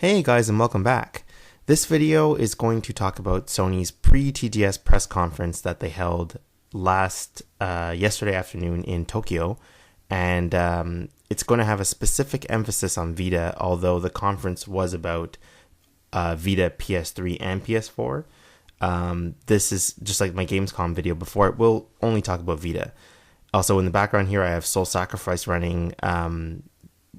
Hey guys, and welcome back. This video is going to talk about Sony's pre-TGS press conference that they held yesterday afternoon in Tokyo, and it's going to have a specific emphasis on Vita, although the conference was about Vita, PS3, and PS4. This is just like my Gamescom video before. It will only talk about Vita. Also, in the background here, I have Soul Sacrifice running.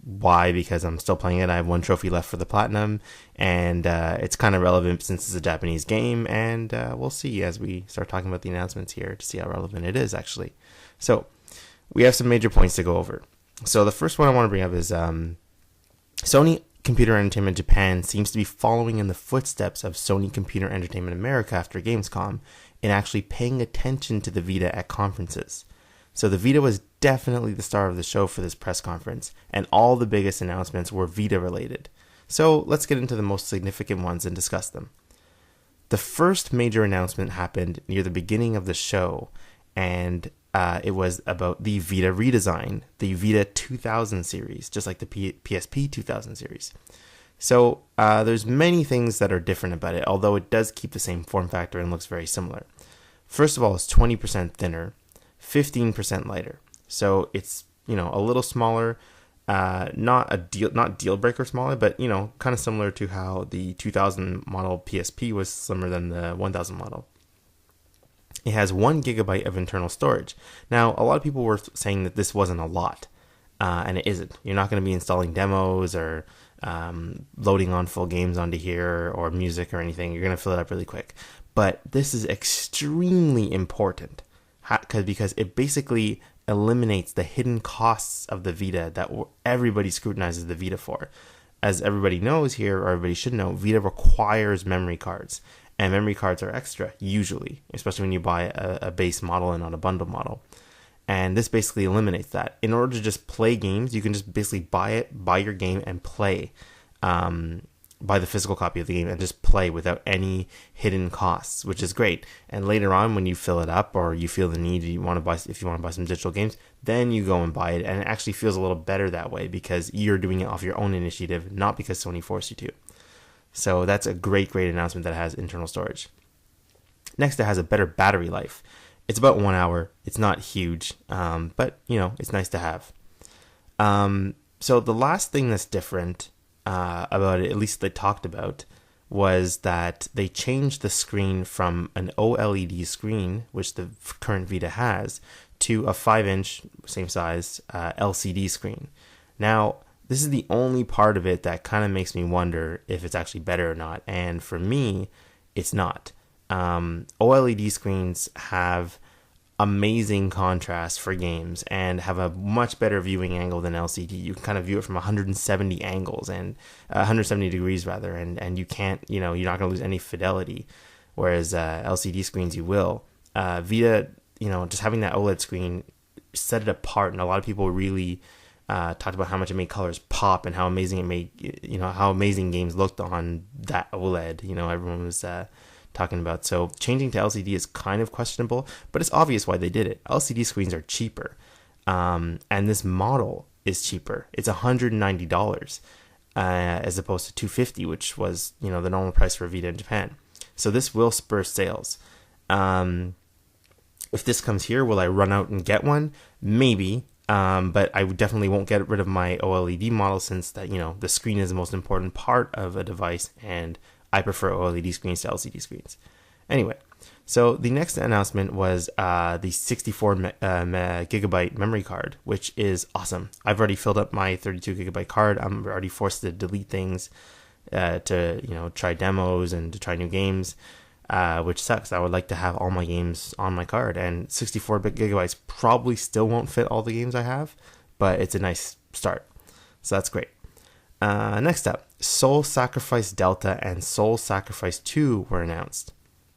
Why? Because I'm still playing it. I have one trophy left for the platinum, and it's kind of relevant since it's a Japanese game, and we'll see as we start talking about the announcements here to see how relevant it is actually. So we have some major points to go over. So the first one I want to bring up is Sony Computer Entertainment Japan seems to be following in the footsteps of Sony Computer Entertainment America after Gamescom in actually paying attention to the Vita at conferences. So the Vita was definitely the star of the show for this press conference, and all the biggest announcements were Vita related. So let's get into the most significant ones and discuss them. The first major announcement happened near the beginning of the show, and it was about the Vita redesign, the Vita 2000 series, just like the PSP 2000 series. So there's many things that are different about it, although it does keep the same form factor and looks very similar. First of all, it's 20% thinner, 15% lighter. So it's, a little smaller, not deal breaker smaller, but, kind of similar to how the 2000 model PSP was slimmer than the 1000 model. It has 1 gigabyte of internal storage. Now, a lot of people were saying that this wasn't a lot, and it isn't. You're not going to be installing demos or loading on full games onto here or music or anything. You're going to fill it up really quick. But this is extremely important because it basically eliminates the hidden costs of the Vita that everybody scrutinizes the Vita for. As everybody knows here, or everybody should know, Vita requires memory cards. And memory cards are extra, usually, especially when you buy a base model and not a bundle model. And this basically eliminates that. In order to just play games, you can just basically buy your game and play. Buy the physical copy of the game and just play without any hidden costs, which is great. And later on, when you fill it up or you feel the need, if you want to buy some digital games, then you go and buy it. And it actually feels a little better that way because you're doing it off your own initiative, not because Sony forced you to. So that's a great announcement that it has internal storage. Next, it has a better battery life. It's about 1 hour. It's not huge, but it's nice to have. So the last thing that's different about it, at least they talked about, was that they changed the screen from an OLED screen, which the current Vita has, to a 5-inch, same size, LCD screen. Now, this is the only part of it that kind of makes me wonder if it's actually better or not. And for me, it's not. OLED screens have amazing contrast for games and have a much better viewing angle than LCD. You can kind of view it from 170 angles and 170 degrees rather, and you can't, you're not going to lose any fidelity. Whereas LCD screens, you will. Vita, just having that OLED screen set it apart, and a lot of people really talked about how much it made colors pop and how amazing it made, how amazing games looked on that OLED. Everyone was talking about. So changing to LCD is kind of questionable, but it's obvious why they did it. LCD screens are cheaper, and this model is cheaper. It's $190 as opposed to $250, which was the normal price for Vita in Japan. So this will spur sales. If this comes here, will I run out and get one? Maybe. But I definitely won't get rid of my OLED model since that, the screen is the most important part of a device, and I prefer OLED screens to LCD screens. Anyway, so the next announcement was the 64 gigabyte memory card, which is awesome. I've already filled up my 32 gigabyte card. I'm already forced to delete things to try demos and to try new games, which sucks. I would like to have all my games on my card, and 64 gigabytes probably still won't fit all the games I have, but it's a nice start. So that's great. Next up, Soul Sacrifice Delta and Soul Sacrifice 2 were announced.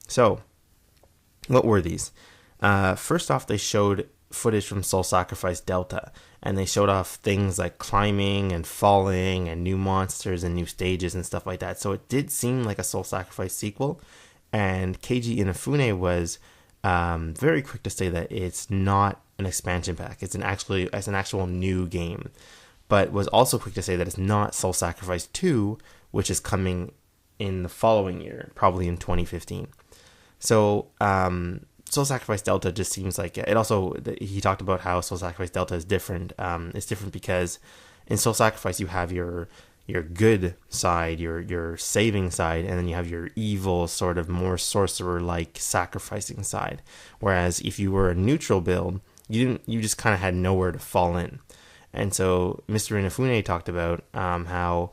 So, what were these? First off, they showed footage from Soul Sacrifice Delta, and they showed off things like climbing and falling and new monsters and new stages and stuff like that. So it did seem like a Soul Sacrifice sequel, and Keiji Inafune was very quick to say that it's not an expansion pack. It's an actual new game. but was also quick to say that it's not Soul Sacrifice 2, which is coming in the following year, probably in 2015. So Soul Sacrifice Delta just seems like it. Also, he talked about how Soul Sacrifice Delta is different. It's different because in Soul Sacrifice you have your good side, your saving side, and then you have your evil, sort of more sorcerer-like sacrificing side. Whereas if you were a neutral build, you just kind of had nowhere to fall in. And so Mr. Inafune talked about how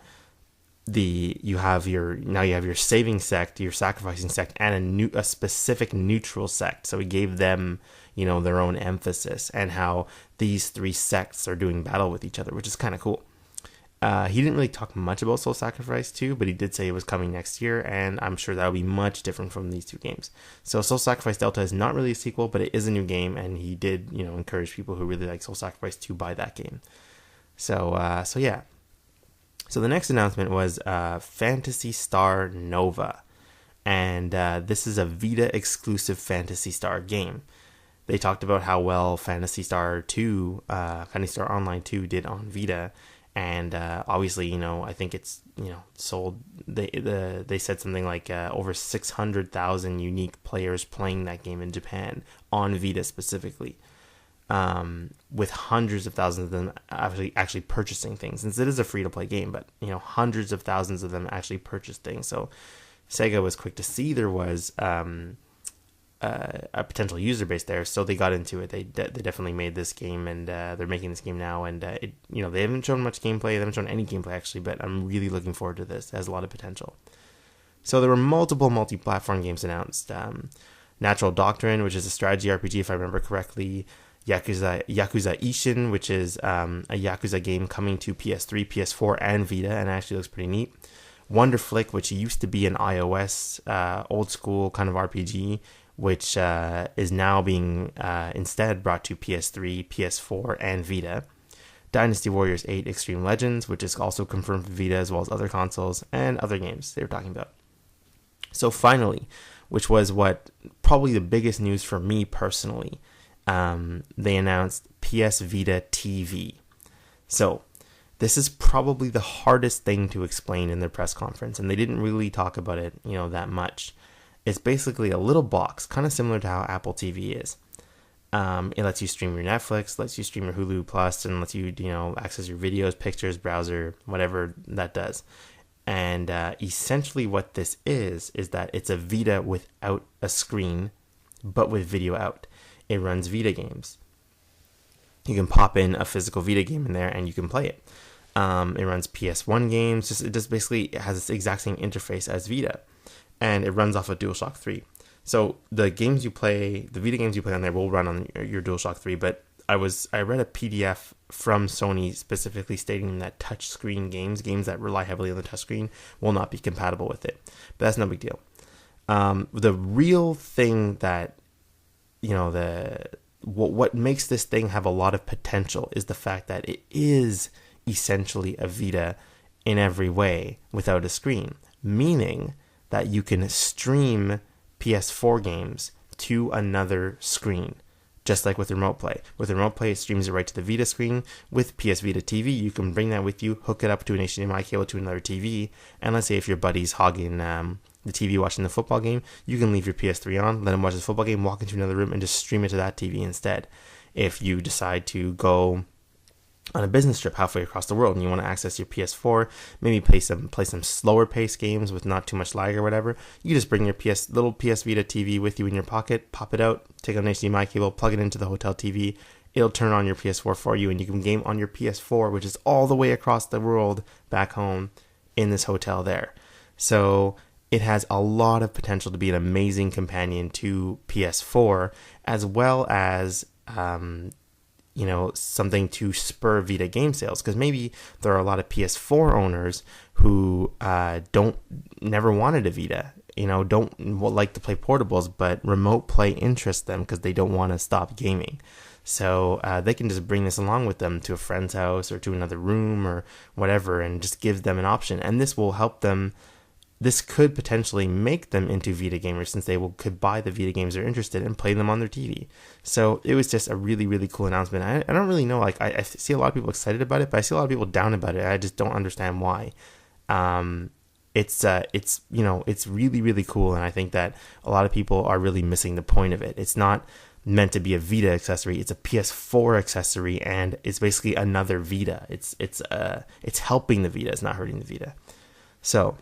you have your saving sect, your sacrificing sect, and a specific neutral sect. So he gave them, their own emphasis, and how these three sects are doing battle with each other, which is kind of cool. He didn't really talk much about Soul Sacrifice 2, but he did say it was coming next year, and I'm sure that'll be much different from these two games. So Soul Sacrifice Delta is not really a sequel, but it is a new game, and he did, encourage people who really like Soul Sacrifice to buy that game. So yeah. So the next announcement was Phantasy Star Nova, and this is a Vita exclusive Phantasy Star game. They talked about how well Phantasy Star Online 2 did on Vita. And obviously, I think it's sold. They said something like over 600,000 unique players playing that game in Japan on Vita specifically, with hundreds of thousands of them actually purchasing things. Since it is a free to play game, but hundreds of thousands of them actually purchased things. So Sega was quick to see there was a potential user base there, so they got into it. They definitely made this game, and they're making this game now. And they haven't shown much gameplay. They haven't shown any gameplay actually, but I'm really looking forward to this. It has a lot of potential. So there were multiple multi-platform games announced. Natural Doctrine, which is a strategy RPG, if I remember correctly. Yakuza Ishin, which is a Yakuza game coming to PS3, PS4, and Vita, and actually looks pretty neat. Wonder Flick, which used to be an iOS old school kind of RPG, which is now being instead brought to PS3, PS4, and Vita. Dynasty Warriors 8 Extreme Legends, which is also confirmed for Vita as well as other consoles, and other games they were talking about. So finally, which was what probably the biggest news for me personally, they announced PS Vita TV. So this is probably the hardest thing to explain in their press conference, and they didn't really talk about it, that much. It's basically a little box, kind of similar to how Apple TV is. It lets you stream your Netflix, lets you stream your Hulu Plus, and lets you, access your videos, pictures, browser, whatever that does. And essentially what this is that it's a Vita without a screen, but with video out. It runs Vita games. You can pop in a physical Vita game in there and you can play it. It runs PS1 games. It just basically has the exact same interface as Vita. And it runs off of DualShock 3. So the Vita games you play on there will run on your DualShock 3, but I read a PDF from Sony specifically stating that touchscreen games that rely heavily on the touchscreen, will not be compatible with it. But that's no big deal. The real thing that, what makes this thing have a lot of potential is the fact that it is essentially a Vita in every way without a screen, meaning that you can stream PS4 games to another screen, just like with Remote Play. With Remote Play, it streams it right to the Vita screen. With PS Vita TV, you can bring that with you, hook it up to an HDMI cable to another TV, and let's say if your buddy's hogging the TV watching the football game, you can leave your PS3 on, let him watch the football game, walk into another room, and just stream it to that TV instead. If you decide to go on a business trip halfway across the world and you want to access your PS4, maybe play some slower paced games with not too much lag or whatever, you just bring your little PS Vita TV with you in your pocket, pop it out, take out an HDMI cable, plug it into the hotel TV, it'll turn on your PS4 for you, and you can game on your PS4, which is all the way across the world back home in this hotel there. So it has a lot of potential to be an amazing companion to PS4, as well as something to spur Vita game sales, because maybe there are a lot of PS4 owners who never wanted a Vita, don't like to play portables, but Remote Play interests them because they don't want to stop gaming. So they can just bring this along with them to a friend's house or to another room or whatever, and just give them an option. And this will help them this could potentially make them into Vita gamers, since they could buy the Vita games they're interested in and play them on their TV. So it was just a really, really cool announcement. I don't really know, like, I see a lot of people excited about it, but I see a lot of people down about it. I just don't understand why. It's really, really cool, and I think that a lot of people are really missing the point of it. It's not meant to be a Vita accessory. It's a PS4 accessory, and it's basically another Vita. It's helping the Vita. It's not hurting the Vita. So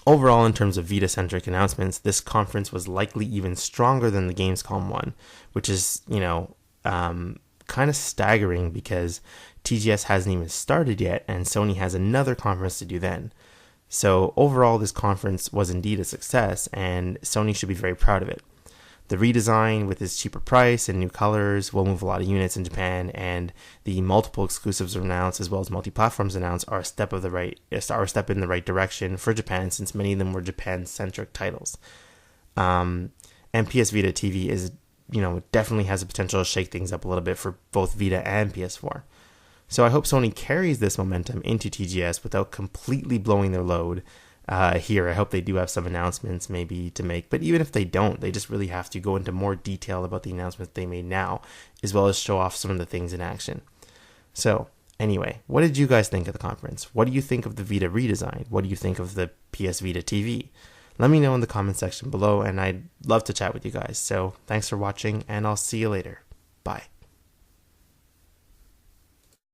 overall, in terms of Vita-centric announcements, this conference was likely even stronger than the Gamescom one, which is, kind of staggering because TGS hasn't even started yet, and Sony has another conference to do then. So overall, this conference was indeed a success, and Sony should be very proud of it. The redesign, with its cheaper price and new colors, will move a lot of units in Japan, and the multiple exclusives announced as well as multi-platforms announced are a step in the right direction for Japan, since many of them were Japan-centric titles. And PS Vita TV is, definitely has the potential to shake things up a little bit for both Vita and PS4. So I hope Sony carries this momentum into TGS without completely blowing their load. Here, I hope they do have some announcements maybe to make, but even if they don't, they just really have to go into more detail about the announcements they made now, as well as show off some of the things in action. So anyway, what did you guys think of the conference? What do you think of the Vita redesign? What do you think of the PS Vita TV? Let me know in the comment section below, and I'd love to chat with you guys. So thanks for watching, and I'll see you later. Bye.